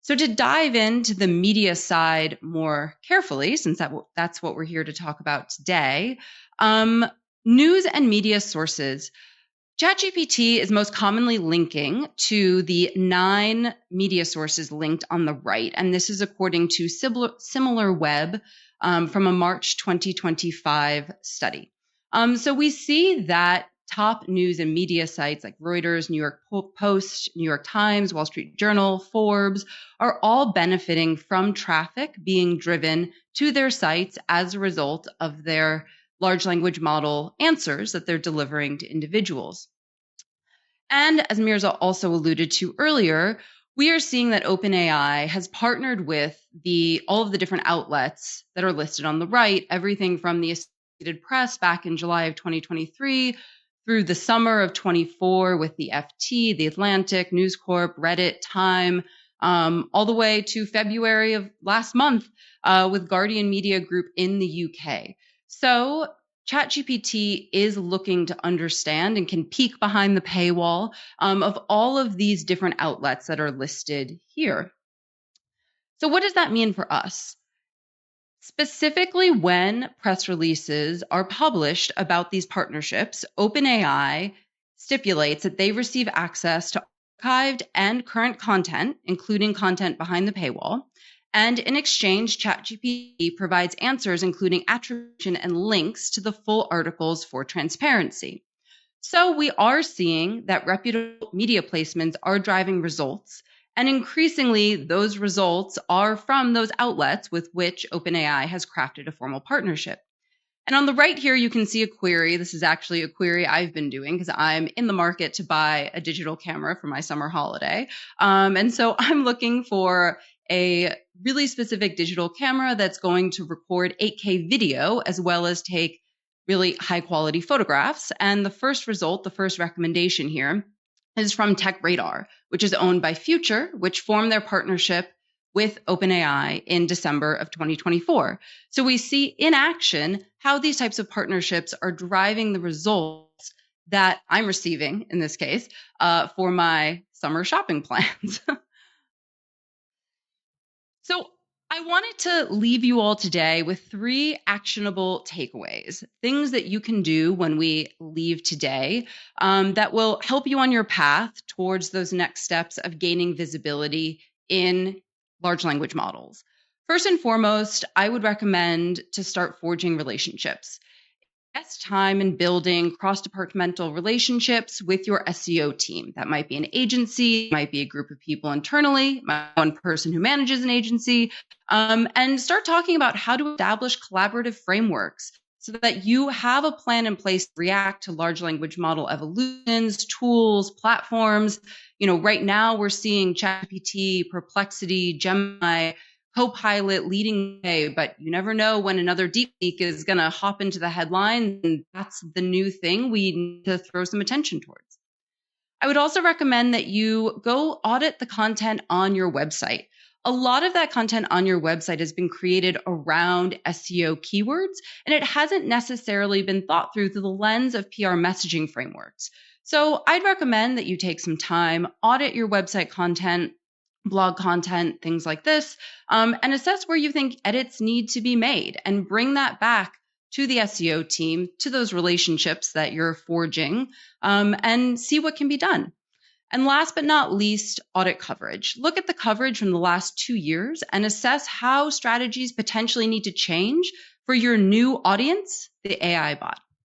So to dive into the media side more carefully, since that's what we're here to talk about today, news and media sources. ChatGPT is most commonly linking to the 9 media sources linked on the right, and this is according to SimilarWeb from a March 2025 study. So we see that top news and media sites like Reuters, New York Post, New York Times, Wall Street Journal, Forbes are all benefiting from traffic being driven to their sites as a result of their large language model answers that they're delivering to individuals. And as Mirza also alluded to earlier, we are seeing that OpenAI has partnered with all of the different outlets that are listed on the right, everything from the Associated Press back in July of 2023 through the summer of 24 with the FT, the Atlantic, News Corp, Reddit, Time, all the way to February of last month with Guardian Media Group in the UK. So ChatGPT is looking to understand and can peek behind the paywall of all of these different outlets that are listed here. So what does that mean for us? Specifically, when press releases are published about these partnerships, OpenAI stipulates that they receive access to archived and current content, including content behind the paywall. And in exchange, ChatGPT provides answers, including attribution and links to the full articles for transparency. So we are seeing that reputable media placements are driving results. And increasingly, those results are from those outlets with which OpenAI has crafted a formal partnership. And on the right here, you can see a query. This is actually a query I've been doing because I'm in the market to buy a digital camera for my summer holiday. And so I'm looking for a really specific digital camera that's going to record 8K video as well as take really high quality photographs. And the first result, the first recommendation here is from TechRadar, which is owned by Future, which formed their partnership with OpenAI in December of 2024. So we see in action how these types of partnerships are driving the results that I'm receiving, in this case, for my summer shopping plans. So I wanted to leave you all today with 3 actionable takeaways, things that you can do when we leave today that will help you on your path towards those next steps of gaining visibility in large language models. First and foremost, I would recommend to start forging relationships. Invest time in building cross-departmental relationships with your SEO team. That might be an agency, might be a group of people internally, might be one person who manages an agency, and start talking about how to establish collaborative frameworks so that you have a plan in place to react to large language model evolutions, tools, platforms. Right now we're seeing ChatGPT, Perplexity, Gemini, Copilot leading the way, but you never know when another DeepSeek is going to hop into the headlines, and that's the new thing we need to throw some attention towards. I would also recommend that you go audit the content on your website. A lot of that content on your website has been created around SEO keywords, and it hasn't necessarily been thought through the lens of PR messaging frameworks. So I'd recommend that you take some time, audit your website content, blog content, things like this, and assess where you think edits need to be made and bring that back to the SEO team, to those relationships that you're forging, and see what can be done. And last but not least, audit coverage. Look at the coverage from the last 2 years and assess how strategies potentially need to change for your new audience, the AI bot.